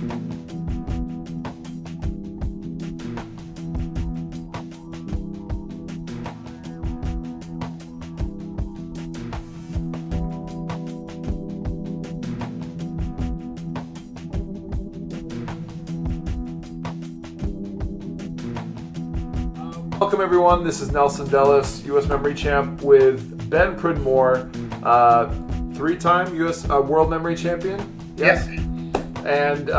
Welcome everyone, this is Nelson Dellis, US Memory Champ with Ben Pridmore, three-time US World Memory Champion, yes? And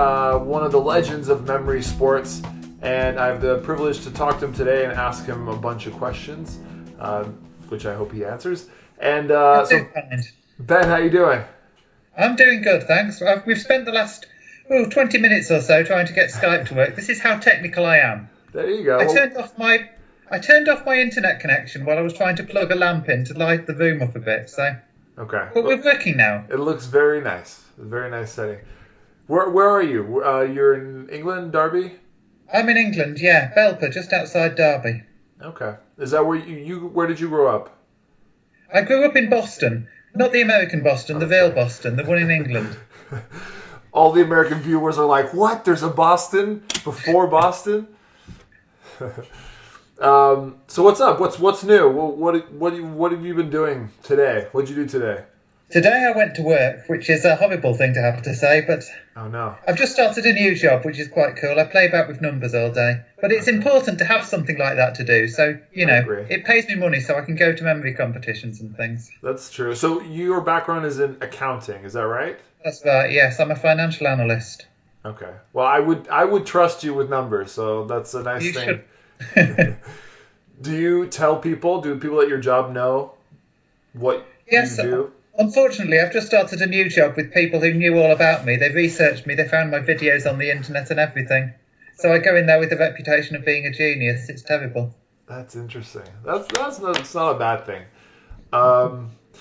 one of the legends of memory sports, and I have the privilege to talk to him today and ask him a bunch of questions, which I hope he answers. And so, Ben, how you doing? I'm doing good, thanks. We've spent the last 20 minutes or so trying to get Skype to work. This is how technical I am. There you go. I turned off my internet connection while I was trying to plug a lamp in to light the room up a bit. So, okay, but we're working now. It looks very nice. A very nice setting. Where are you? You're in England, Derby? I'm in England, yeah, Belper, just outside Derby. Okay, is that where you where did you grow up? I grew up in Boston, not the American Boston, the Vale Boston, the one in England. All the American viewers are like, "What? There's a Boston before Boston?" So what's up? What's new? What have you been doing today? What'd you do today? Today I went to work, which is a horrible thing to have to say, but oh no, I've just started a new job, which is quite cool. I play about with numbers all day, but it's important to have something like that to do. So it pays me money, so I can go to memory competitions and things. That's true. So your background is in accounting, is that right? That's right. Yes, I'm a financial analyst. Okay. Well, I would trust you with numbers, so that's a nice thing. Do you tell people? Do people at your job know what you do? Unfortunately, I've just started a new job with people who knew all about me. They researched me. They found my videos on the internet and everything. So I go in there with the reputation of being a genius. It's terrible. That's interesting. That's not a bad thing.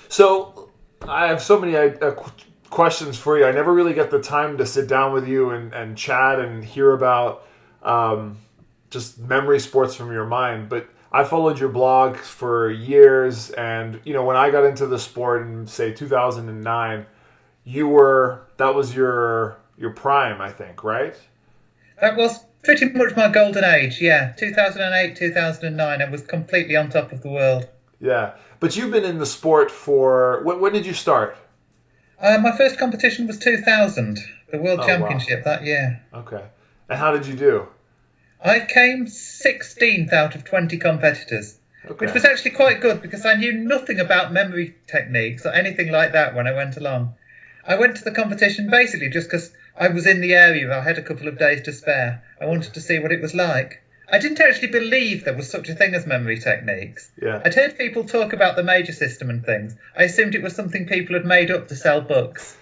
So I have so many questions for you. I never really get the time to sit down with you and chat and hear about just memory sports from your mind. But I followed your blog for years, and when I got into the sport in say 2009, that was your prime, I think, right? That was pretty much my golden age, yeah. 2008, 2009, I was completely on top of the world. Yeah, but you've been in the sport for when did you start? My first competition was 2000, the World Championship that year. Okay, and how did you do? I came 16th out of 20 competitors, which was actually quite good because I knew nothing about memory techniques or anything like that when I went along. I went to the competition basically just because I was in the area. I had a couple of days to spare. I wanted to see what it was like. I didn't actually believe there was such a thing as memory techniques. Yeah. I'd heard people talk about the major system and things. I assumed it was something people had made up to sell books.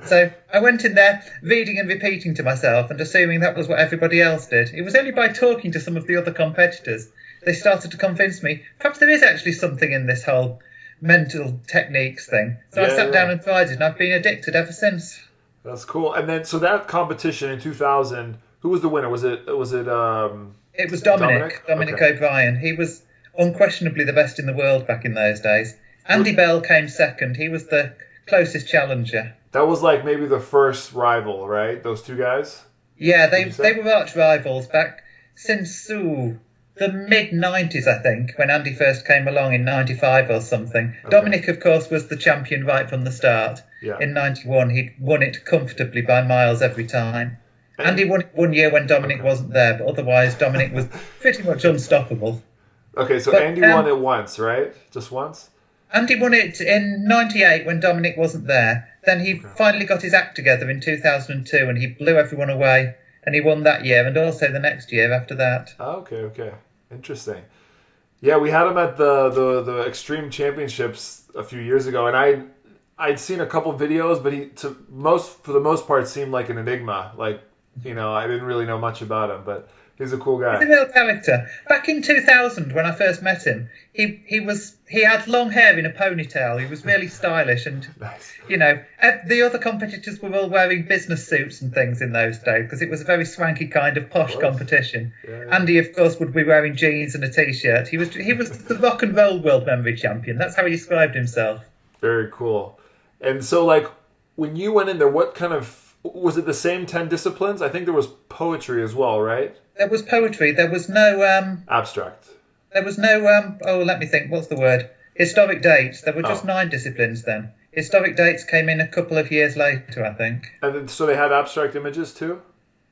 So I went in there reading and repeating to myself and assuming that was what everybody else did. It was only by talking to some of the other competitors they started to convince me perhaps there is actually something in this whole mental techniques thing. So I sat down and tried it, and I've been addicted ever since. That's cool. And then, so that competition in 2000, who was the winner? Was it It was Dominic O'Brien. He was unquestionably the best in the world back in those days. Andy Bell came second. He was the closest challenger. That was like maybe the first rival, right? Those two guys? Yeah, they were arch rivals back since the mid-90s, I think, when Andy first came along in 95 or something. Okay. Dominic, of course, was the champion right from the start. Yeah. In 91, he'd won it comfortably by miles every time. Andy won it one year when Dominic wasn't there, but otherwise Dominic was pretty much unstoppable. Okay, so Andy won it once, right? Just once? Andy won it in 98 when Dominic wasn't there. Then he finally got his act together in 2002 and he blew everyone away. And he won that year and also the next year after that. Okay. Interesting. Yeah, we had him at the Extreme Championships a few years ago, and I'd seen a couple videos, but for the most part seemed like an enigma. Like, I didn't really know much about him, but he's a cool guy. He's a real character. Back in 2000, when I first met him, he had long hair in a ponytail. He was really stylish, and nice. The other competitors were all wearing business suits and things in those days because it was a very swanky kind of posh competition. Yeah. Andy, of course, would be wearing jeans and a t-shirt. He was the rock and roll world memory champion. That's how he described himself. Very cool. And so, like, when you went in there, what kind of Was it the same 10 disciplines? I think there was poetry as well, right? There was poetry. There was no Abstract. There was no oh, let me think. What's the word? Historic dates. There were just Oh. 9 disciplines then. Historic dates came in a couple of years later, I think. And then, so they had abstract images too?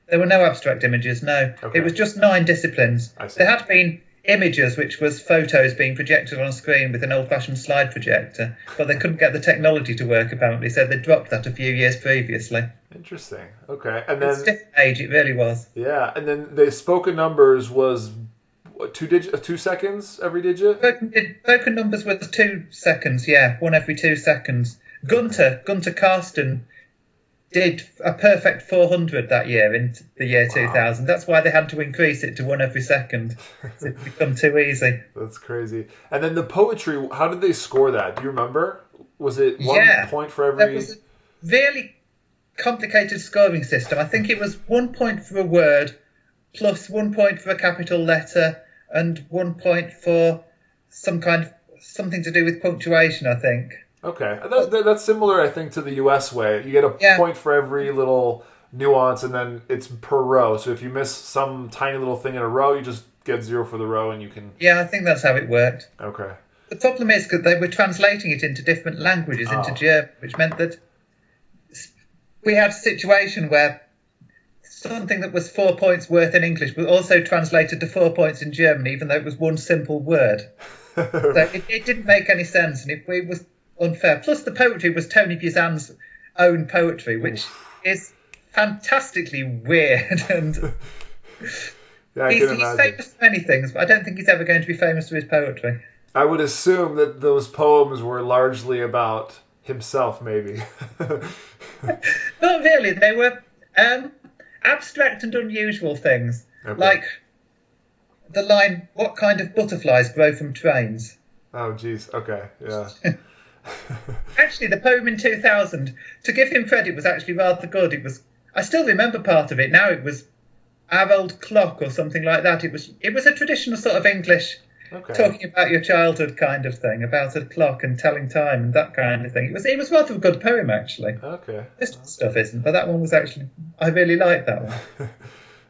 There were no abstract images, no. Okay. It was just 9 disciplines. I see. There had been images, which was photos being projected on a screen with an old-fashioned slide projector, but they couldn't get the technology to work, apparently, so they dropped that a few years previously. Interesting. Okay. And It's then, a different age, it really was. yeah, and then the spoken numbers was what, 2 seconds every digit? Broken numbers was 2 seconds, yeah, one every 2 seconds. Gunter Karsten did a perfect 400 that year in the year 2000. That's why they had to increase it to one every second. It's become too easy. That's crazy. And then the poetry, how did they score that? Do you remember? Was it 1 point for There every... was a really complicated scoring system. I think it was 1 point for a word, plus 1 point for a capital letter, and 1 point for something to do with punctuation, I think. Okay. That's similar, I think, to the US way. You get a point for every little nuance, and then it's per row. So if you miss some tiny little thing in a row, you just get 0 for the row, and you can... Yeah, I think that's how it worked. Okay. The problem is that they were translating it into different languages, into German, which meant that we had a situation where something that was 4 points worth in English was also translated to 4 points in German, even though it was one simple word. So it didn't make any sense, and it was unfair. Plus, the poetry was Tony Buzan's own poetry, which is fantastically weird. And yeah, he's famous for many things, but I don't think he's ever going to be famous for his poetry. I would assume that those poems were largely about himself, maybe. Not really. They were abstract and unusual things, like the line, "What kind of butterflies grow from trains?" Oh, geez. Okay, yeah. Actually, the poem in 2000, to give him credit, was actually rather good. I still remember part of it now. It was "Our Old Clock" or something like that. It was a traditional sort of English, talking about your childhood kind of thing, about a clock and telling time and that kind of thing. It was rather a good poem, actually. Okay. This stuff isn't, but that one was actually, I really liked that one.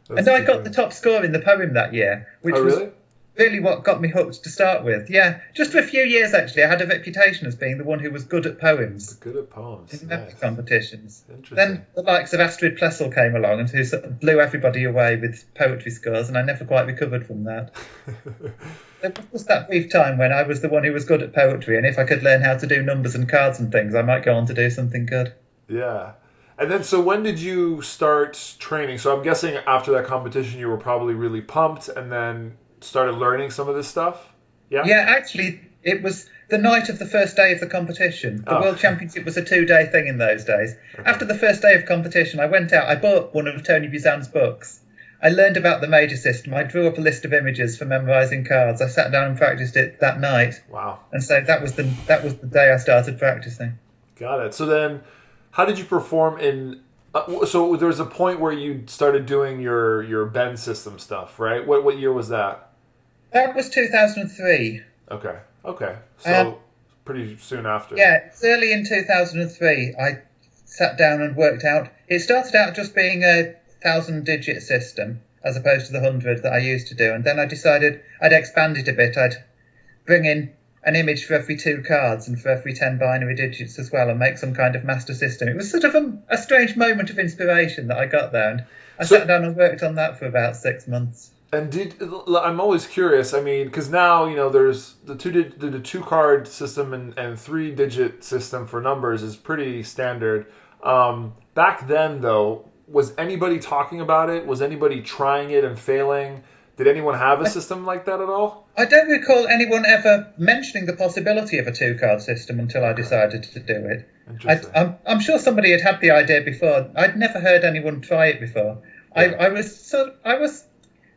And I got the top score in the poem that year, which was really what got me hooked to start with. Yeah, just for a few years, actually, I had a reputation as being the one who was good at poems. Good at poems. In memory competitions. Interesting. Then the likes of Astrid Plessel came along and who sort of blew everybody away with poetry scores, and I never quite recovered from that. There was just that brief time when I was the one who was good at poetry, and if I could learn how to do numbers and cards and things, I might go on to do something good. Yeah. And then, so when did you start training? So I'm guessing after that competition, you were probably really pumped, and then started learning some of this stuff? Yeah? Yeah, actually, it was the night of the first day of the competition. The World Championship was a 2-day thing in those days. Okay. After the first day of competition, I went out, I bought one of Tony Buzan's books. I learned about the major system. I drew up a list of images for memorising cards. I sat down and practiced it that night. Wow. And so that was the day I started practicing. Got it. So then, how did you perform in... so there was a point where you started doing your bend system stuff, right? What year was that? That was 2003. Okay. So pretty soon after. Yeah, it's early in 2003. I sat down and worked out. It started out just being a 1,000-digit system as opposed to the 100 that I used to do. And then I decided I'd expand it a bit. I'd bring in an image for every 2 cards and for every 10 binary digits as well and make some kind of master system. It was sort of a strange moment of inspiration that I got there. And I sat down and worked on that for about 6 months. And I'm always curious. I mean, because now there's the 2-card system and 3-digit system for numbers is pretty standard. Back then, though, was anybody talking about it? Was anybody trying it and failing? Did anyone have a system like that at all? I don't recall anyone ever mentioning the possibility of a 2-card system until I decided to do it. Interesting. I'm sure somebody had the idea before. I'd never heard anyone try it before. Yeah.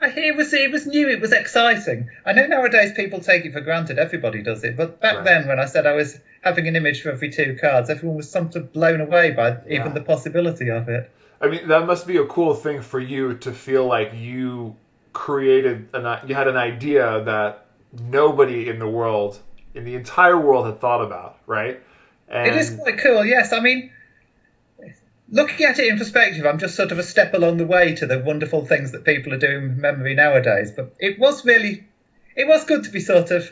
It was new, it was exciting. I know nowadays people take it for granted, everybody does it, but back then when I said I was having an image for every 2 cards, everyone was somewhat blown away by even the possibility of it. I mean, that must be a cool thing for you to feel like you created, you had an idea that nobody in the entire world had thought about, right? And it is quite cool, yes. I mean, looking at it in perspective, I'm just sort of a step along the way to the wonderful things that people are doing with memory nowadays. But it was good to be sort of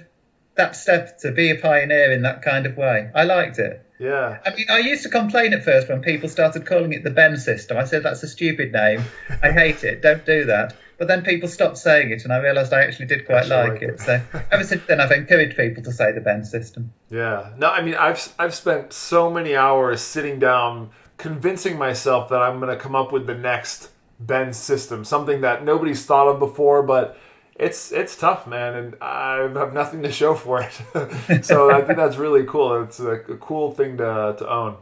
that step, to be a pioneer in that kind of way. I liked it. Yeah. I mean, I used to complain at first when people started calling it the Ben system. I said, that's a stupid name. I hate it. Don't do that. But then people stopped saying it, and I realised I actually did quite like it. So ever since then, I've encouraged people to say the Ben system. Yeah. No, I mean, I've spent so many hours sitting down convincing myself that I'm going to come up with the next Ben system, something that nobody's thought of before, but it's tough, man, and I have nothing to show for it. So I think that's really cool. It's a cool thing to own.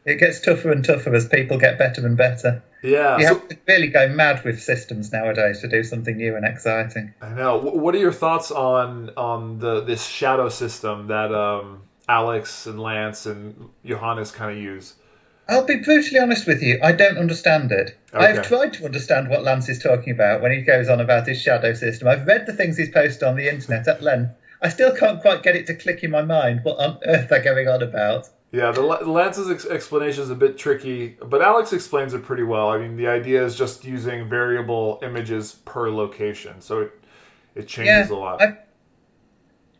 It gets tougher and tougher as people get better and better. Yeah. You have to really go mad with systems nowadays to do something new and exciting. I know. What are your thoughts on this shadow system that Alex and Lance and Johannes kind of use? I'll be brutally honest with you, I don't understand it. Okay. I've tried to understand what Lance is talking about when he goes on about his shadow system. I've read the things he's posted on the internet at length. I still can't quite get it to click in my mind what on earth they're going on about. Yeah, the Lance's explanation is a bit tricky, but Alex explains it pretty well. I mean, the idea is just using variable images per location, so it changes a lot.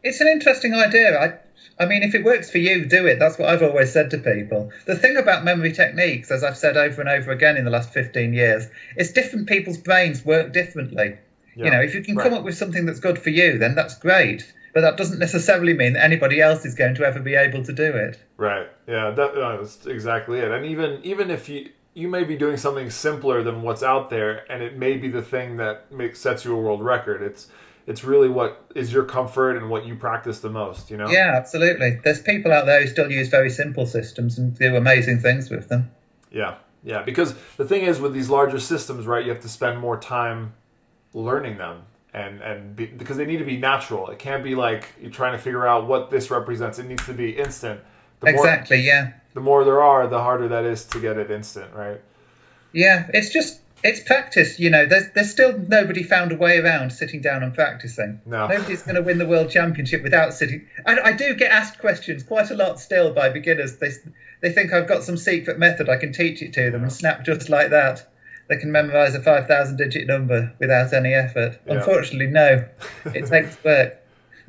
It's an interesting idea. I mean, if it works for you, do it. That's what I've always said to people. The thing about memory techniques, as I've said over and over again in the last 15 years, is different people's brains work differently. Yeah. You know, if you can come up with something that's good for you, then that's great. But that doesn't necessarily mean that anybody else is going to ever be able to do it. Right. Yeah, that's exactly it. And even if you may be doing something simpler than what's out there, and it may be the thing that sets you a world record. It's really what is your comfort and what you practice the most, you know? Yeah, absolutely. There's people out there who still use very simple systems and do amazing things with them. Yeah, because the thing is with these larger systems, right, you have to spend more time learning them because they need to be natural. It can't be like you're trying to figure out what this represents. It needs to be instant. Yeah. The more there are, the harder that is to get it instant, right? Yeah, it's practice, you know. There's still nobody found a way around sitting down and practicing. No. Nobody's going to win the world championship without sitting. I do get asked questions quite a lot still by beginners. They think I've got some secret method I can teach it to them and snap just like that. They can memorise a 5,000 digit number without any effort. Yeah. Unfortunately, no. It takes work.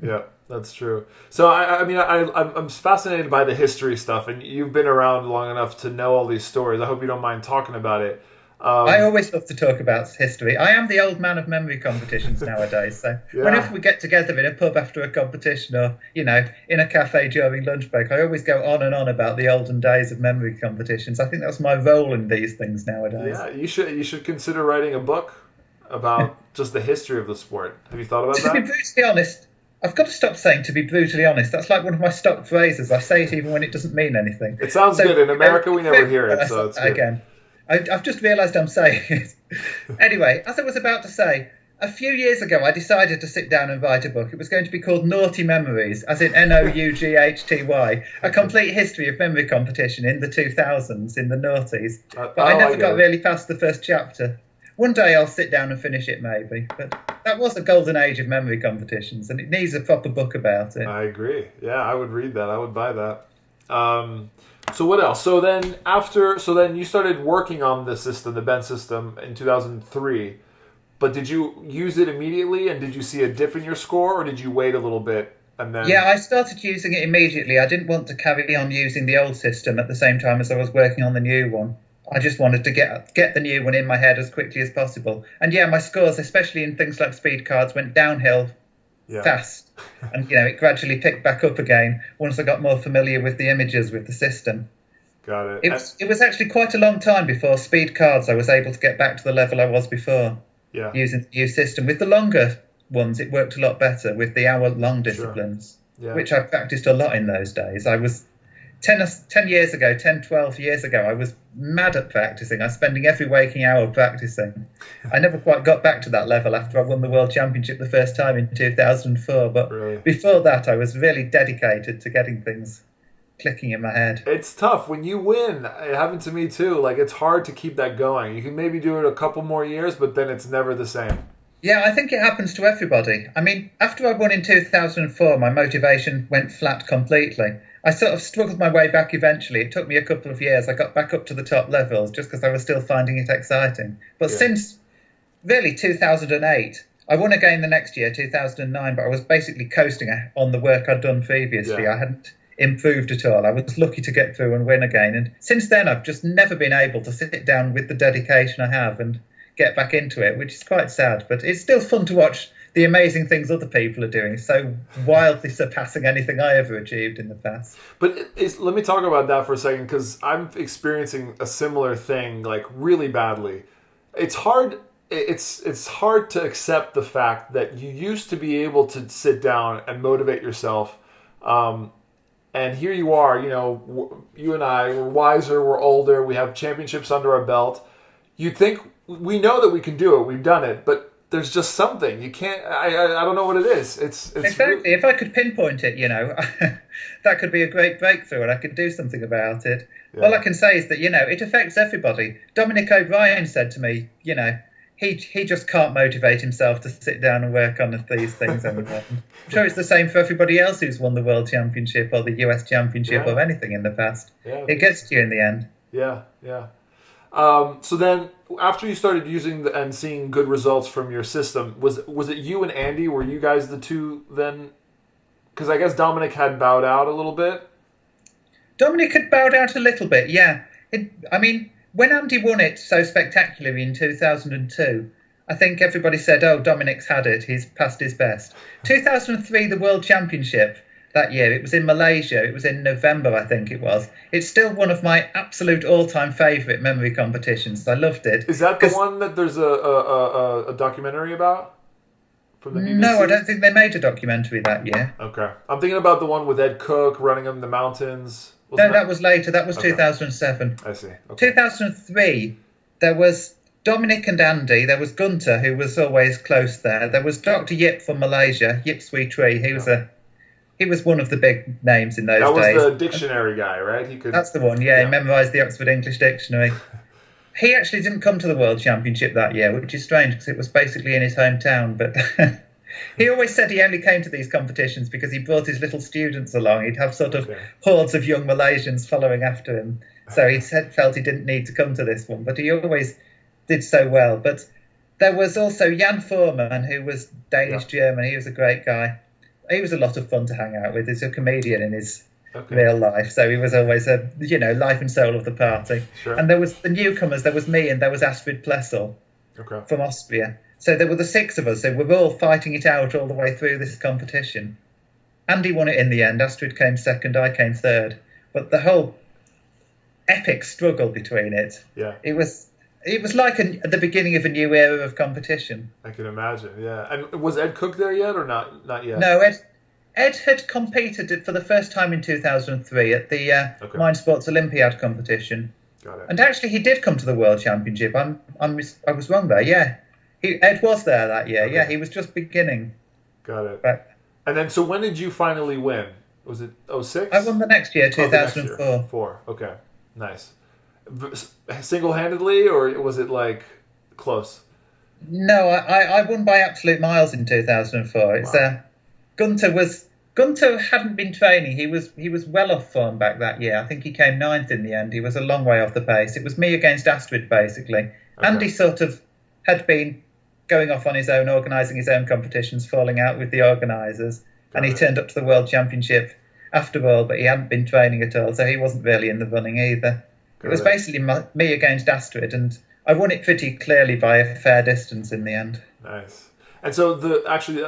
Yeah, that's true. So I'm fascinated by the history stuff, and you've been around long enough to know all these stories. I hope you don't mind talking about it. I always love to talk about history. I am the old man of memory competitions nowadays. So whenever we get together in a pub after a competition or, you know, in a cafe during lunch break, I always go on and on about the olden days of memory competitions. I think that's my role in these things nowadays. Yeah, you should consider writing a book about just the history of the sport. Have you thought about that? To be brutally honest, I've got to stop saying to be brutally honest. That's like one of my stock phrases. I say it even when it doesn't mean anything. It sounds good. In America, we never hear it, so it's good. Again. I've just realised I'm saying it. Anyway, as I was about to say, a few years ago I decided to sit down and write a book. It was going to be called Naughty Memories, as in Noughty, a complete history of memory competition in the 2000s, in the noughties. But I never got really past the first chapter. One day I'll sit down and finish it, maybe. But that was the golden age of memory competitions, and it needs a proper book about it. I agree. Yeah, I would read that. I would buy that. So what else? So then you started working on the system, the Ben system, in 2003. But did you use it immediately, and did you see a dip in your score, or did you wait a little bit and then? Yeah, I started using it immediately. I didn't want to carry on using the old system at the same time as I was working on the new one. I just wanted to get the new one in my head as quickly as possible. And yeah, my scores, especially in things like speed cards, went downhill fast. And, you know, it gradually picked back up again once I got more familiar with the images, with the system. Got it. It was actually quite a long time before speed cards I was able to get back to the level I was before. Yeah. Using the new system. With the longer ones, it worked a lot better with the hour-long disciplines, which I practiced a lot in those days. I was 12 years ago, I was mad at practicing. I was spending every waking hour practicing. I never quite got back to that level after I won the World Championship the first time in 2004. But before that, I was really dedicated to getting things clicking in my head. It's tough. When you win, it happened to me too. Like, it's hard to keep that going. You can maybe do it a couple more years, but then it's never the same. Yeah, I think it happens to everybody. I mean, after I won in 2004, my motivation went flat completely. I sort of struggled my way back eventually. It took me a couple of years. I got back up to the top levels just because I was still finding it exciting. But since really 2008, I won again the next year, 2009, but I was basically coasting on the work I'd done previously. I hadn't improved at all. I was lucky to get through and win again. And since then, I've just never been able to sit down with the dedication I have and get back into it, which is quite sad. But it's still fun to watch the amazing things other people are doing, so wildly surpassing anything I ever achieved in the past. But let me talk about that for a second, because I'm experiencing a similar thing, like really badly. It's hard. It's hard to accept the fact that you used to be able to sit down and motivate yourself, and here you are. You know, you and I, we're wiser, we're older, we have championships under our belt. You think we know that we can do it, we've done it, but there's just something you can't. I don't know what it is. It's exactly. If I could pinpoint it, you know, that could be a great breakthrough, and I could do something about it. Yeah. All I can say is that, you know, it affects everybody. Dominic O'Brien said to me, you know, he just can't motivate himself to sit down and work on these things anymore. I'm sure it's the same for everybody else who's won the World Championship or the US Championship or anything in the past. Yeah, it gets to you in the end. Yeah, yeah. So then, after you started using and seeing good results from your system, was it you and Andy? Were you guys the two then? Because I guess Dominic had bowed out a little bit. Dominic had bowed out a little bit, yeah. I mean, when Andy won it so spectacularly in 2002, I think everybody said, "Oh, Dominic's had it. He's passed his best." 2003, the World Championship. That year, it was in Malaysia. It was in November, I think it was. It's still one of my absolute all-time favourite memory competitions. I loved it. Is that the one that there's a documentary about from the BBC? No, I don't think they made a documentary that year. Okay, I'm thinking about the one with Ed Cook running in the mountains. That was later. That was 2007. I see. Okay. 2003, there was Dominic and Andy. There was Gunter, who was always close there. There was Dr. Yip from Malaysia, Yip Sweet Tree. He was one of the big names in those days. That was the dictionary guy, right? That's the one, yeah. He memorised the Oxford English Dictionary. He actually didn't come to the World Championship that year, which is strange because it was basically in his hometown. But he always said he only came to these competitions because he brought his little students along. He'd have sort of hordes of young Malaysians following after him. So he felt he didn't need to come to this one, but he always did so well. But there was also Jan Foreman, who was Danish-German. He was a great guy. He was a lot of fun to hang out with. He's a comedian in his real life, so he was always a life and soul of the party. Sure. And there was the newcomers. There was me, and there was Astrid Plessel from Austria. So there were the six of us. So we were all fighting it out all the way through this competition. Andy won it in the end. Astrid came second. I came third. But the whole epic struggle between it. Yeah. It was like the beginning of a new era of competition. I can imagine, yeah. And was Ed Cook there yet or not? Not yet? No, Ed had competed for the first time in 2003 at the Mind Sports Olympiad competition. Got it. And actually, he did come to the World Championship. I was wrong there, yeah. Ed was there that year, yeah. He was just beginning. Got it. And then, so when did you finally win? Was it 06? I won the next year, 2004. Okay, nice. Single-handedly, or was it like close? No, I won by absolute miles in 2004. It's Gunter hadn't been training. He was well off form back that year. I think he came ninth in the end. He was a long way off the pace. It was me against Astrid basically. Andy sort of had been going off on his own, organising his own competitions, falling out with the organisers, and he turned up to the World Championship after all, but he hadn't been training at all, so he wasn't really in the running either. It was basically me against Astrid, and I won it pretty clearly by a fair distance in the end. Nice. And so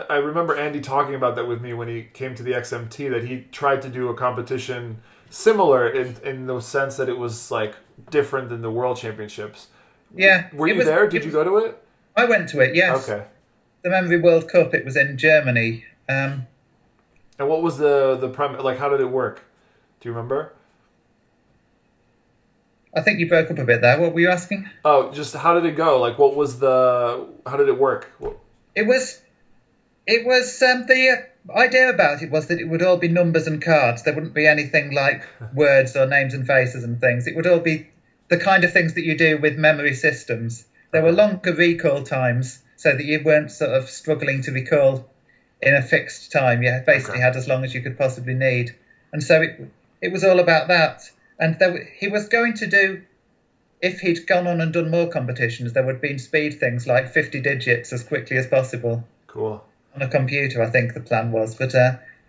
I remember Andy talking about that with me when he came to the XMT, that he tried to do a competition similar in the sense that it was like different than the World Championships. Yeah. Were you there? Did you go to it? I went to it, yes. Okay. The Memory World Cup, it was in Germany. And what was the premise? Like, how did it work? Do you remember? I think you broke up a bit there. What were you asking? Oh, just how did it go? Like, how did it work? It was the idea about it was that it would all be numbers and cards. There wouldn't be anything like words or names and faces and things. It would all be the kind of things that you do with memory systems. There were longer recall times so that you weren't sort of struggling to recall in a fixed time. You basically had as long as you could possibly need. And so it was all about that. And he was going to do, if he'd gone on and done more competitions, there would have been speed things like 50 digits as quickly as possible. Cool. On a computer, I think the plan was, but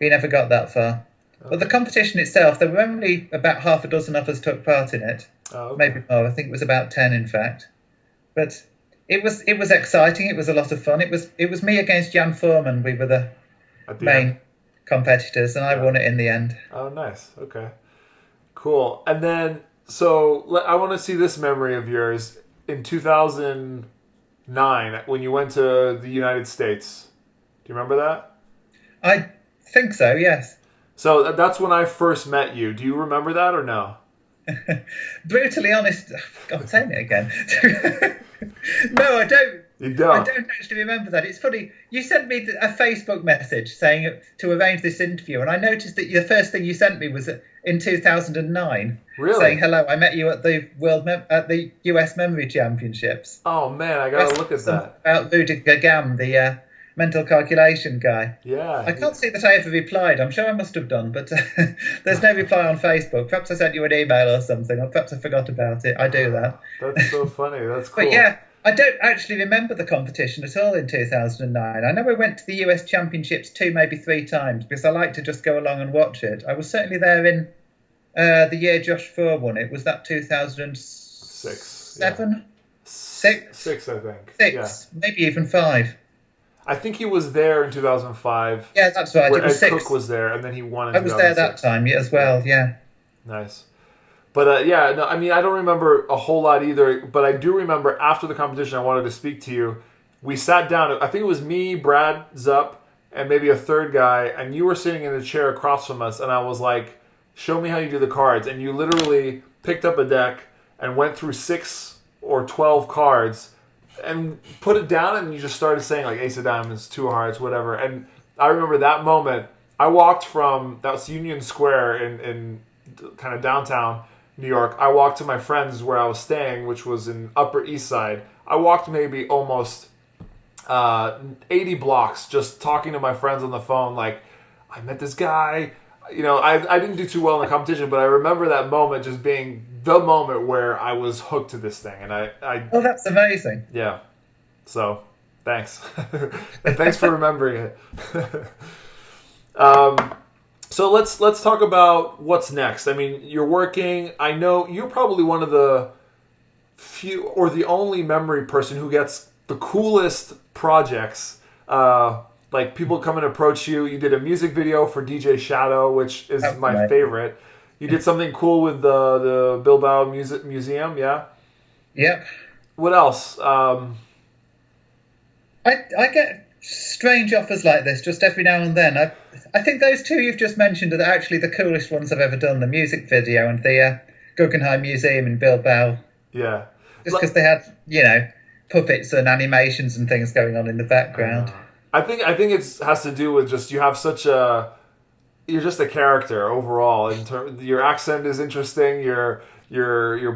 we never got that far. Okay. But the competition itself, there were only about half a dozen of us took part in it. Oh, okay. Maybe more. I think it was about 10, in fact. But it was exciting. It was a lot of fun. It was me against Jan Foreman. We were the main competitors, and I won it in the end. Oh, nice. Okay. Cool. And then, so I want to see this memory of yours in 2009 when you went to the United States. Do you remember that? I think so, yes. So that's when I first met you. Do you remember that or no? Brutally honest, I'm saying it again. No, I don't. You don't? I don't actually remember that. It's funny. You sent me a Facebook message saying to arrange this interview, and I noticed that the first thing you sent me was in 2009. Really? Saying, hello, I met you at the at the US Memory Championships. Oh, man, I got to look at that. About Rudiger Gam, the mental calculation guy. Yeah. I can't see that I ever replied. I'm sure I must have done, but there's no reply on Facebook. Perhaps I sent you an email or something, or perhaps I forgot about it. I do that. That's so funny. That's cool. But yeah, I don't actually remember the competition at all in 2009. I know we went to the US Championships 2, maybe 3 times, because I like to just go along and watch it. I was certainly there in the year Josh Four won it. Was that 2006? 7? Yeah. 6? 6, I think. 6, yeah. Maybe even 5. I think he was there in 2005. Yeah, that's right. It was Ed 6. Cook was there, and then he won in 2006. I was there that time as well, yeah. Nice. But yeah, no, I mean, I don't remember a whole lot either, but I do remember after the competition I wanted to speak to you. We sat down, I think it was me, Brad Zupp, and maybe a third guy, and you were sitting in a chair across from us, and I was like, show me how you do the cards. And you literally picked up a deck and went through 6 or 12 cards and put it down, and you just started saying like ace of diamonds, 2 of hearts, whatever. And I remember that moment. I walked from, that was Union Square in kind of downtown New York. I walked to my friend's where I was staying, which was in Upper East Side. I walked maybe almost 80 blocks just talking to my friends on the phone, like, I met this guy. You know, I didn't do too well in the competition, but I remember that moment just being the moment where I was hooked to this thing. And I oh, that's amazing. Yeah. So, thanks. And thanks for remembering it. So let's talk about what's next. I mean, you're working. I know you're probably one of the few or the only memory person who gets the coolest projects. Like people come and approach you. You did a music video for DJ Shadow, which is my favorite. You did something cool with the Bilbao Museum, yeah? Yep. What else? I get strange offers like this just every now and then. I think those 2 you've just mentioned are actually the coolest ones I've ever done, the music video and the Guggenheim Museum in Bilbao. Yeah. Just because they had, puppets and animations and things going on in the background. I think it has to do with just you have such a... You're just a character overall. Your accent is interesting. Your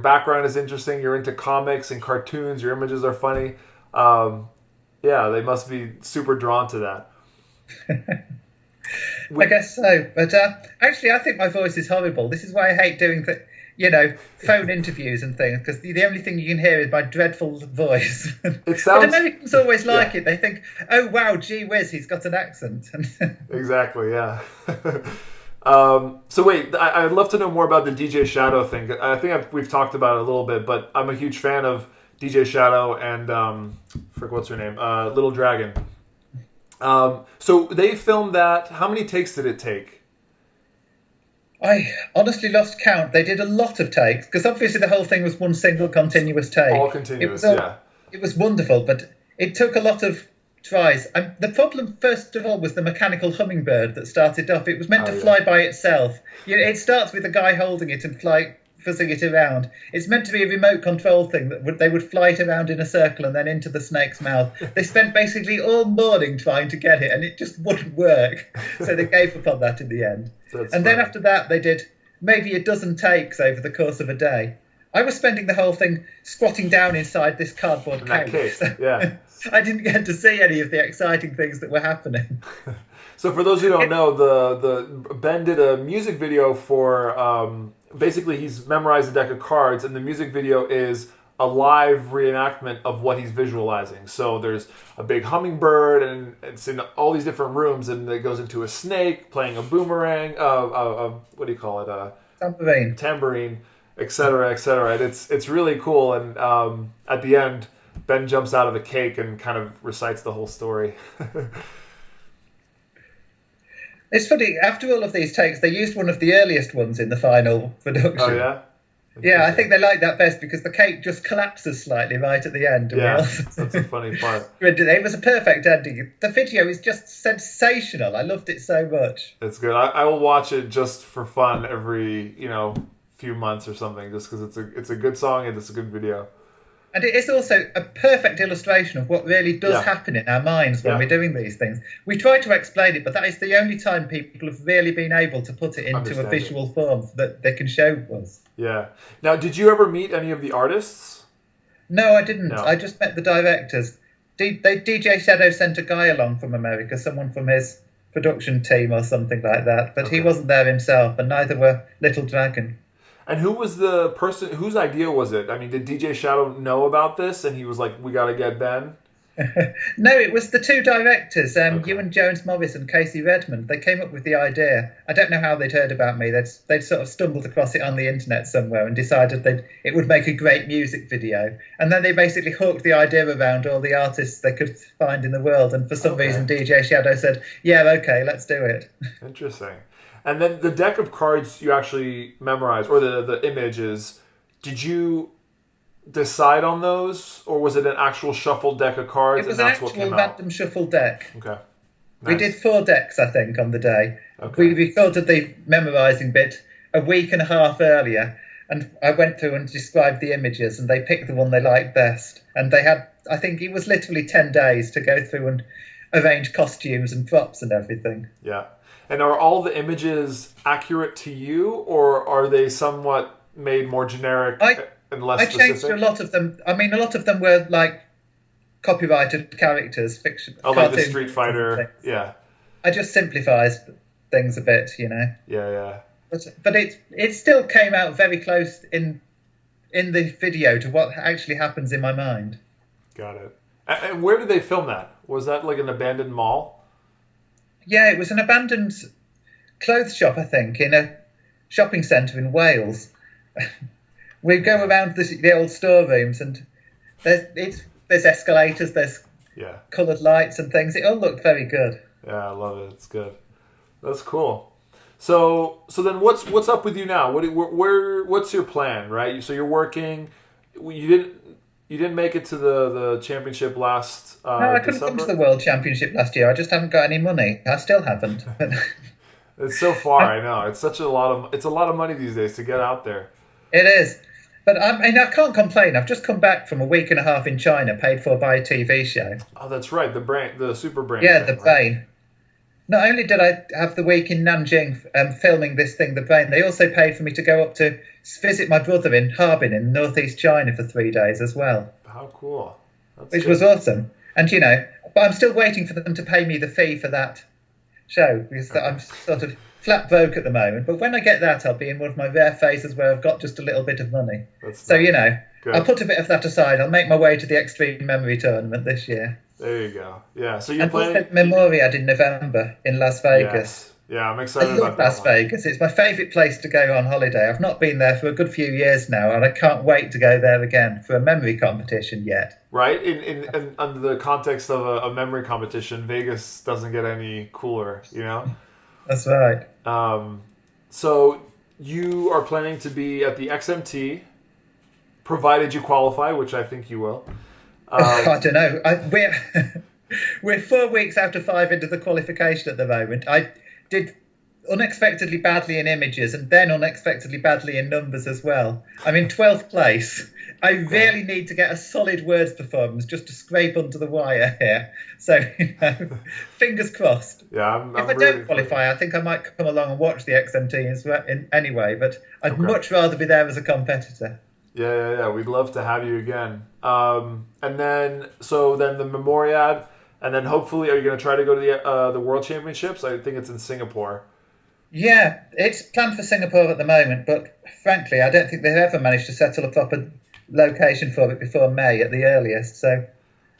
background is interesting. You're into comics and cartoons. Your images are funny. Yeah, they must be super drawn to that. I guess so. But actually, I think my voice is horrible. This is why I hate doing phone interviews and things, because the only thing you can hear is my dreadful voice. It sounds... But Americans always like it. They think, oh, wow, gee whiz, he's got an accent. Exactly, yeah. So wait, I'd love to know more about the DJ Shadow thing. I think we've talked about it a little bit, but I'm a huge fan of DJ Shadow and, what's her name? Little Dragon. So they filmed that. How many takes did it take? I honestly lost count. They did a lot of takes, because obviously the whole thing was one single continuous take. All continuous, It was wonderful, but it took a lot of tries. The problem, first of all, was the mechanical hummingbird that started off. It was meant to fly by itself. It starts with a guy holding it and fuzzing it around. It's meant to be a remote control thing that they would fly it around in a circle and then into the snake's mouth. They spent basically all morning trying to get it, and it just wouldn't work. So they gave up on that in the end. Then after that, they did maybe a dozen takes over the course of a day. I was spending the whole thing squatting down inside this cardboard case. Yeah. I didn't get to see any of the exciting things that were happening. So for those who don't know, the Ben did a music video for basically he's memorized a deck of cards, and the music video is a live reenactment of what he's visualizing. So there's a big hummingbird, and it's in all these different rooms, and it goes into a snake playing a boomerang, what do you call it? Tambourine, etc., etc. And it's really cool. And at the end, Ben jumps out of the cake and kind of recites the whole story. It's funny, after all of these takes, they used one of the earliest ones in the final production. Oh, yeah? Yeah, I think they like that best because the cake just collapses slightly right at the end. Yeah, that's a funny part. It was a perfect ending. The video is just sensational. I loved it so much. It's good. I will watch it just for fun every, few months or something, just because it's a good song and it's a good video. And it is also a perfect illustration of what really does happen in our minds when we're doing these things. We try to explain it, but that is the only time people have really been able to put it into a visual form that they can show us. Yeah. Now, did you ever meet any of the artists? No, I didn't. No. I just met the directors. DJ Shadow sent a guy along from America, someone from his production team or something like that, but he wasn't there himself, and neither were Little Dragon. And who was the person, whose idea was it? I mean, did DJ Shadow know about this and he was like, we got to get Ben? No, it was the two directors, Ewan Jones Morris and Casey Redmond. They came up with the idea. I don't know how they'd heard about me. They'd sort of stumbled across it on the internet somewhere and decided it would make a great music video. And then they basically hooked the idea around all the artists they could find in the world. And for some reason, DJ Shadow said, yeah, okay, let's do it. Interesting. And then the deck of cards you actually memorized, or the images, did you decide on those, or was it an actual shuffled deck of cards? It was an actual random shuffled deck. Okay. Nice. We did 4 decks, I think, on the day. Okay. We recorded the memorising bit a week and a half earlier, and I went through and described the images, and they picked the one they liked best. And they had, I think it was literally 10 days to go through and arrange costumes and props and everything. Yeah. And are all the images accurate to you, or are they somewhat made more generic and less specific? I changed a lot of them. I mean, a lot of them were like copyrighted characters, fiction. Oh, like the Street Fighter. Yeah. I just simplified things a bit, Yeah. But it still came out very close in the video to what actually happens in my mind. Got it. And where did they film that? Was that like an abandoned mall? Yeah, it was an abandoned clothes shop, I think, in a shopping centre in Wales. We go around the old storerooms, and there's escalators, there's coloured lights and things. It all looked very good. Yeah, I love it. It's good. That's cool. So then what's up with you now? What's your plan, right? So you're working. You didn't make it to the championship last No, I couldn't come to the World Championship last year. I just haven't got any money. I still haven't. It's so far, I know. It's a lot of money these days to get out there. It is. But I can't complain. I've just come back from a week and a half in China, paid for by a TV show. Oh, that's right. The Superbrain. Yeah, the Brain. Not only did I have the week in Nanjing filming this thing, The Brain, they also paid for me to go up to visit my brother in Harbin in northeast China for 3 days as well. How cool. Which was awesome. And, but I'm still waiting for them to pay me the fee for that show, because I'm sort of flat broke at the moment. But when I get that, I'll be in one of my rare phases where I've got just a little bit of money. Good. I'll put a bit of that aside. I'll make my way to the Extreme Memory Tournament this year. There you go. Yeah, so you're playing... And Memoriad in November in Las Vegas. Yes. Yeah, I'm excited about that. Las Vegas. It's my favourite place to go on holiday. I've not been there for a good few years now, and I can't wait to go there again for a memory competition yet. Right? In under the context of a memory competition, Vegas doesn't get any cooler, That's right. So you are planning to be at the XMT, provided you qualify, which I think you will. I don't know. We're 4 weeks out of 5 into the qualification at the moment. I did unexpectedly badly in images and then unexpectedly badly in numbers as well. I'm in 12th place. I really need to get a solid words performance just to scrape under the wire here. So, fingers crossed. Yeah, if I don't qualify, I think I might come along and watch the XMT anyway, but I'd much rather be there as a competitor. Yeah. We'd love to have you again. And then the Memoriad, And then hopefully, are you going to try to go to the World Championships? I think it's in Singapore. Yeah, it's planned for Singapore at the moment, but frankly, I don't think they've ever managed to settle a proper location for it before May at the earliest. So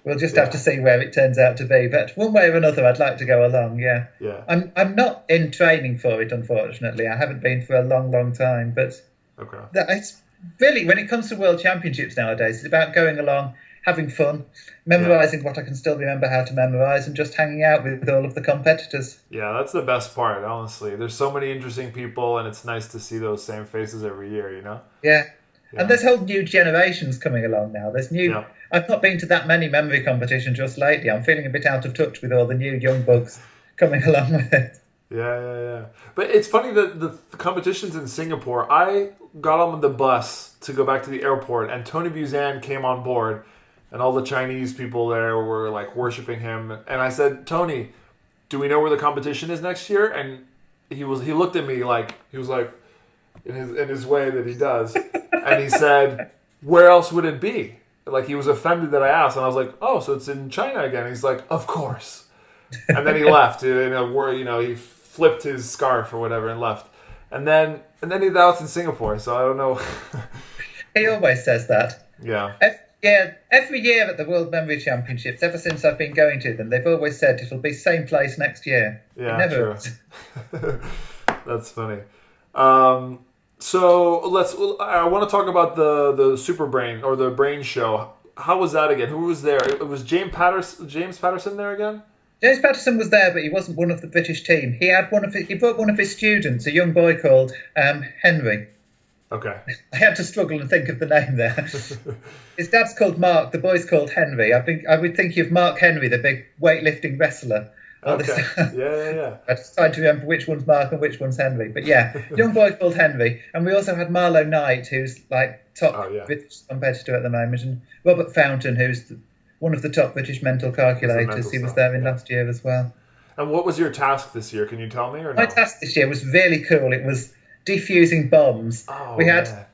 we'll just have to see where it turns out to be. But one way or another, I'd like to go along. Yeah. I'm not in training for it, unfortunately. I haven't been for a long, long time. But it's really, when it comes to World Championships nowadays, it's about going along, having fun, memorising what I can still remember how to memorise, and just hanging out with all of the competitors. Yeah, that's the best part, honestly. There's so many interesting people, and it's nice to see those same faces every year, you know? Yeah. And there's whole new generations coming along now. There's new. I've not been to that many memory competitions just lately. I'm feeling a bit out of touch with all the new young bugs coming along with it. Yeah. But it's funny that the competitions in Singapore, I got on the bus to go back to the airport, and Tony Buzan came on board, and all the Chinese people there were like worshiping him. And I said, Tony, do we know where the competition is next year? And he looked at me like, he was like, in his way that he does. And he said, where else would it be? Like, he was offended that I asked. And I was like, oh, so it's in China again. And he's like, of course. And then he left. He flipped his scarf or whatever and left. And then now it's in Singapore. So I don't know. He always says that. Yeah. Every year at the World Memory Championships, ever since I've been going to them, they've always said it'll be same place next year. Yeah, it never is. That's funny. So I want to talk about the Superbrain or the Brain Show. How was that again? Who was there? It was James Patterson there again? James Patterson was there, but he wasn't one of the British team. He brought one of his students, a young boy called Henry. Okay. I had to struggle and think of the name there. His dad's called Mark, the boy's called Henry. I would think of Mark Henry, the big weightlifting wrestler. Okay. Yeah. I just tried to remember which one's Mark and which one's Henry. But yeah, young boy called Henry. And we also had Marlowe Knight, who's like top British competitor at the moment, and Robert Fountain, who's one of the top British mental calculators. He was there in last year as well. And what was your task this year? Can you tell me? Or My task this year was really cool. It was defusing bombs. We had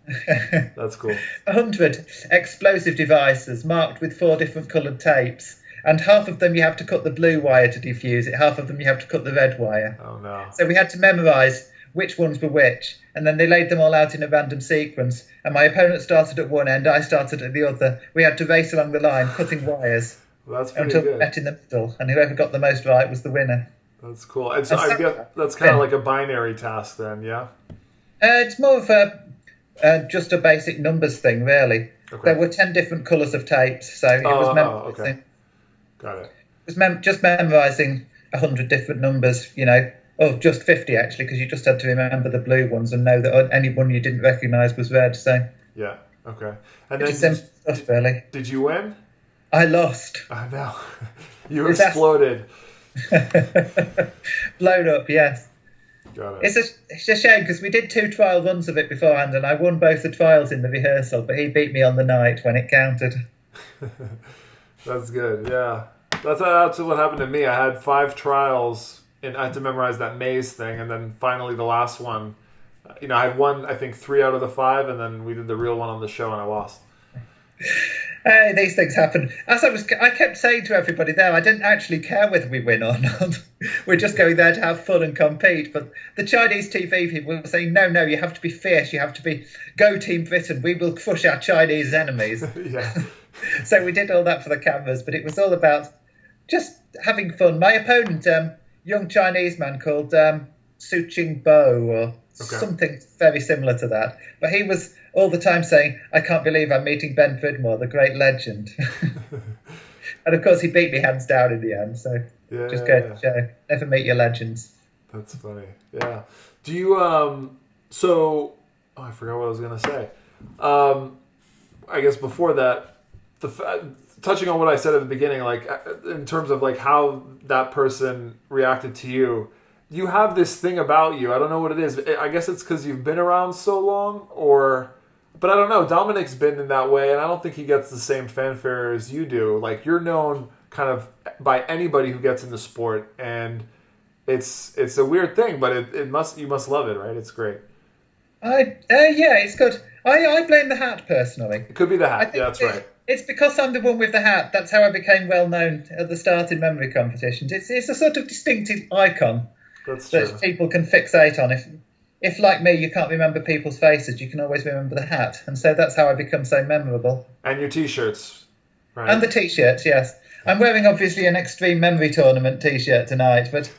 that's cool. 100 explosive devices marked with 4 different coloured tapes. And half of them you have to cut the blue wire to defuse it, half of them you have to cut the red wire. Oh, no. So we had to memorise which ones were which, and then they laid them all out in a random sequence. And my opponent started at one end, I started at the other. We had to race along the line, cutting wires until we met in the middle, and whoever got the most right was the winner. That's cool. And so I guess that's kind of like a binary task then, yeah? It's more of just a basic numbers thing, really. Okay. There were 10 different colours of tapes, so it was memorising. Okay. Got it. It was just memorising 100 different numbers, or just 50 actually, because you just had to remember the blue ones and know that any one you didn't recognise was red. So yeah, okay. And then simple stuff, really. Did you win? I lost. I know. You exploded. Blown up, yes. Got it. It's a shame because we did 2 trial runs of it beforehand, and I won both the trials in the rehearsal, but he beat me on the night when it counted. That's good, yeah. That's what happened to me. I had 5 trials, and I had to memorize that maze thing, and then finally the last one, I had won, I think, 3 out of the 5, and then we did the real one on the show, and I lost. Hey, these things happen. I kept saying to everybody there, I didn't actually care whether we win or not. We're just going there to have fun and compete. But the Chinese TV people were saying, no, you have to be fierce. You have to go Team Britain. We will crush our Chinese enemies. Yeah. So we did all that for the cameras, but it was all about just having fun. My opponent, young Chinese man called Su Ching Bo, or something very similar to that. But he was all the time saying, I can't believe I'm meeting Ben Pridmore, the great legend. And of course he beat me hands down in the end, so go to show. Never meet your legends. That's funny. Yeah. Do you, I forgot what I was going to say. I guess before that, touching on what I said at the beginning, like in terms of like how that person reacted to you, you have this thing about you. I don't know what it is. I guess it's because you've been around so long, but I don't know. Dominic's been in that way, and I don't think he gets the same fanfare as you do. Like, you're known kind of by anybody who gets in the sport, and it's a weird thing, but you must love it, right? It's great. Yeah, it's good. I blame the hat personally. It could be the hat. Yeah, that's right. It's because I'm the one with the hat. That's how I became well known at the start in memory competitions. It's a sort of distinctive icon that people can fixate on. If like me, you can't remember people's faces, you can always remember the hat, and so that's how I become so memorable. And your T-shirts, right? And the T-shirts, yes. I'm wearing obviously an Extreme Memory Tournament T-shirt tonight, but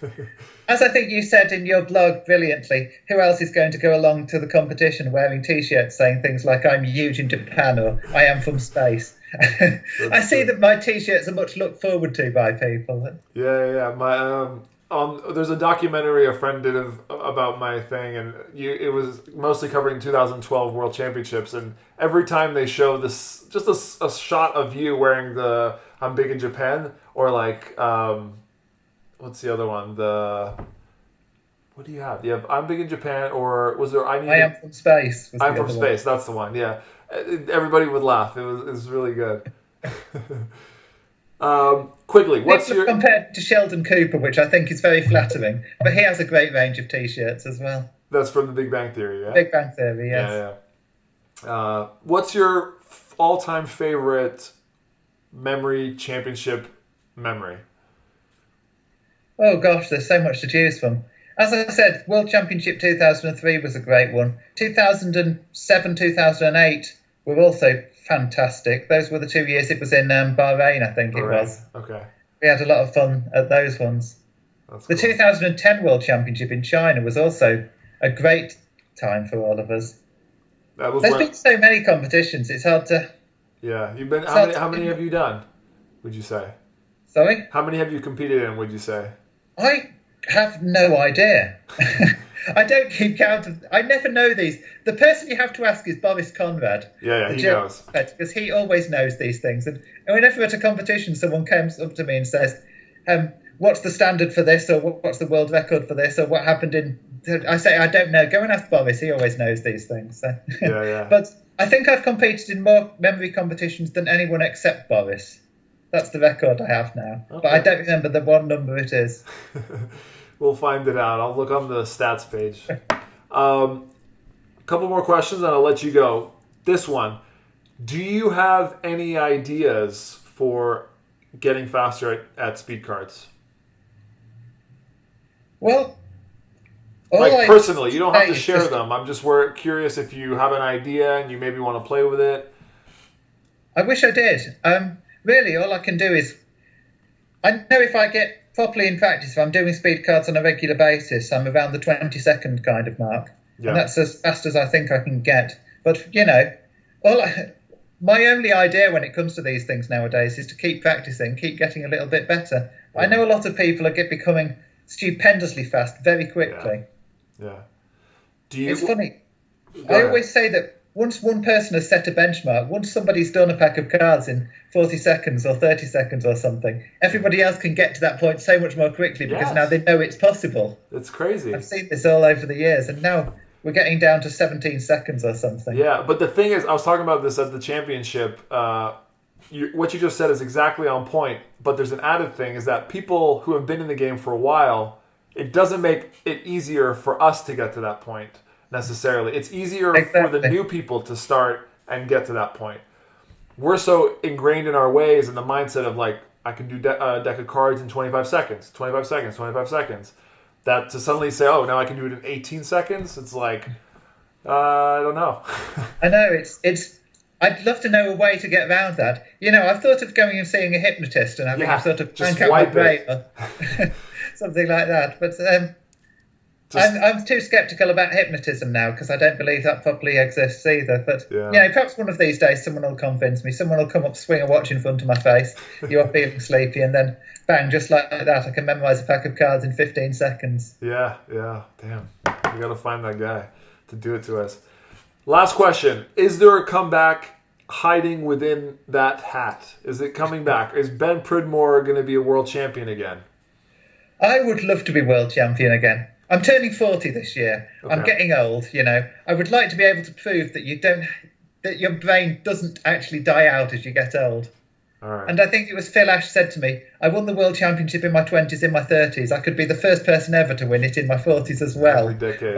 as I think you said in your blog brilliantly, who else is going to go along to the competition wearing T-shirts saying things like "I'm huge in Japan" or "I am from space"? I see that my T-shirts are much looked forward to by people. Yeah. My there's a documentary a friend did about my thing, and it was mostly covering 2012 World Championships. And every time they show this, just a shot of you wearing the "I'm big in Japan" or like what's the other one? What do you have? You have "I'm big in Japan" or was there "I am from space"? I'm from space. That's the one. Yeah, everybody would laugh. It was really good. Quickly, what's your compared to Sheldon Cooper, which I think is very flattering, but he has a great range of T-shirts as well. That's from The Big Bang Theory, yeah. Big Bang Theory, yes. Yeah. What's your all-time favorite memory championship memory? Oh gosh, there's so much to choose from. As I said, World Championship 2003 was a great one. 2007, 2008 were also fantastic. Those were the 2 years it was in Bahrain, I think it was. Okay. We had a lot of fun at those ones. That's the cool. 2010 World Championship in China was also a great time for all of us. There's been so many competitions, it's hard to... Yeah, you've been. How many have you done, would you say? Sorry? How many have you competed in, would you say? I have no idea. I don't keep count of... I never know these. The person you have to ask is Boris Conrad. Yeah, he knows. Because he always knows these things. And whenever at a competition someone comes up to me and says, what's the standard for this, or what's the world record for this, or what happened in... I say, I don't know. Go and ask Boris. He always knows these things. So. Yeah. But I think I've competed in more memory competitions than anyone except Boris. That's the record I have now. Okay. But I don't remember the one number it is. We'll find it out. I'll look on the stats page. A couple more questions and I'll let you go. This one. Do you have any ideas for getting faster at speed cards? Well, personally, you don't have to share them. I'm just curious if you have an idea and you maybe want to play with it. I wish I did. Really, all I can do is... I know if I get properly in practice, if I'm doing speed cards on a regular basis, I'm around the 20-second kind of mark. Yeah. And that's as fast as I think I can get. But, my only idea when it comes to these things nowadays is to keep practicing, keep getting a little bit better. Yeah. I know a lot of people are becoming stupendously fast very quickly. Yeah. It's funny. I always say that once one person has set a benchmark, once somebody's done a pack of cards in 40 seconds or 30 seconds or something, everybody else can get to that point so much more quickly because now they know it's possible. It's crazy. I've seen this all over the years, and now we're getting down to 17 seconds or something. Yeah, but the thing is, I was talking about this at the championship. What you just said is exactly on point, but there's an added thing, is that people who have been in the game for a while, it doesn't make it easier for us to get to that point. Necessarily. It's easier for the new people to start and get to that point. We're so ingrained in our ways and the mindset of like, I can do a deck of cards in 25 seconds, that to suddenly say, oh, now I can do it in 18 seconds, it's like, I don't know. I know, it's. I'd love to know a way to get around that. I've thought of going and seeing a hypnotist and having him sort of crank out my brain or something like that. But I'm too sceptical about hypnotism now because I don't believe that properly exists either. But perhaps one of these days someone will convince me. Someone will come up, swing a watch in front of my face. You're feeling sleepy, and then bang, just like that, I can memorise a pack of cards in 15 seconds. Yeah. Damn, we got to find that guy to do it to us. Last question: is there a comeback hiding within that hat? Is it coming back? Is Ben Pridmore going to be a world champion again? I would love to be world champion again. I'm turning 40 this year. Okay. I'm getting old, I would like to be able to prove that your brain doesn't actually die out as you get old. All right. And I think it was Phil Ash said to me, I won the world championship in my 20s, in my 30s. I could be the first person ever to win it in my 40s as well. Every decade.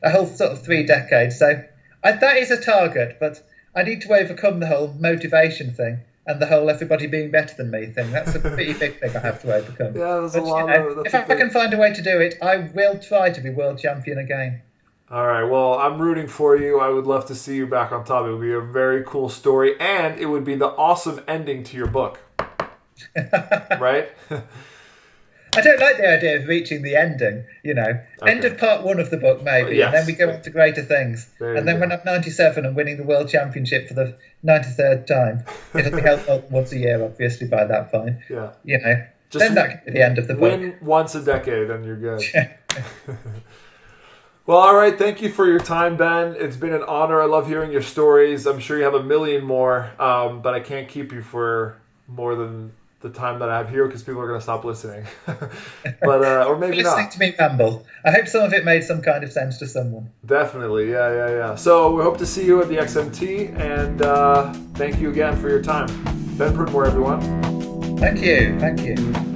A whole sort of 3 decades. So that is a target, but I need to overcome the whole motivation thing and the whole everybody being better than me thing. That's a pretty big thing I have to overcome. Yeah, there's a lot of... If I can find a way to do it, I will try to be world champion again. All right, well, I'm rooting for you. I would love to see you back on top. It would be a very cool story, and it would be the awesome ending to your book. Right? I don't like the idea of reaching the ending, Okay. End of part 1 of the book, maybe, yes. And then we go on to greater things. And then when I'm 97 and winning the World Championship for the 93rd time, it'll be held once a year, obviously, by that point. Yeah. Then that could be the end of the book. Win once a decade, and you're good. Well, all right. Thank you for your time, Ben. It's been an honor. I love hearing your stories. I'm sure you have a million more, but I can't keep you for more than the time that I have here because people are going to stop listening. But or maybe not. Listening to me ramble. I hope some of it made some kind of sense to someone. Definitely. Yeah. So we hope to see you at the XMT, and thank you again for your time. Ben Pridmore, everyone. Thank you.